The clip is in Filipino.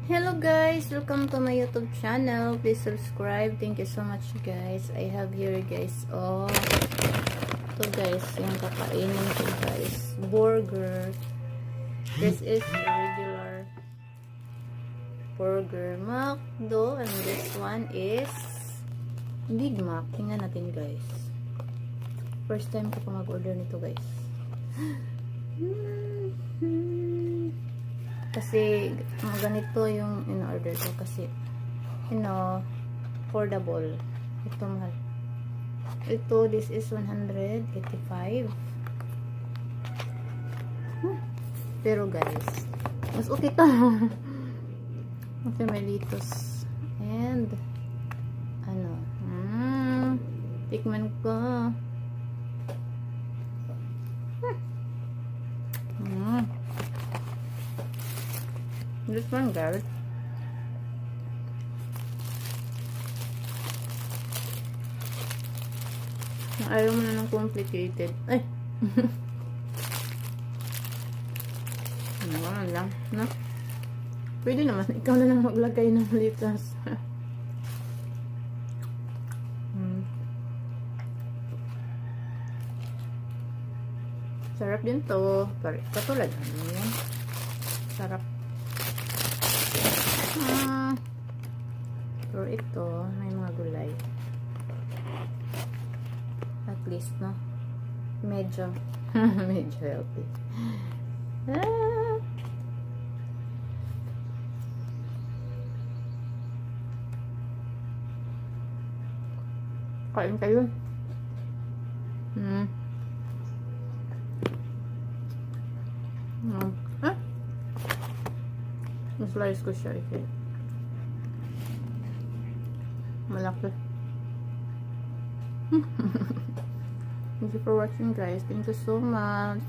Hello guys, welcome to my YouTube channel. Please subscribe. Thank you so much guys. I have here guys, ito guys, yung kakainin ko guys, burger. This is a regular burger McDo, and this one is Big Mac. Tingnan natin guys. First time ko pa mag-order nito guys. Kasi ganito yung in-order ko kasi affordable. Ito mahal. Ito, this is 185. Pero guys, mas okay to. Okay, may litos. And tikman ko. This one, guys. Ayaw mo na ng complicated. Ay! Ano lang, no? Pwede naman. Ikaw na lang maglagay ng litas. Sarap din to. Katulad ano yan. Sarap. Pero ito, may mga gulay. At least, no? Medyo healthy. Kain kayo. Slice ko siya ito. Malaki. Thank you for watching guys. Thank you so much.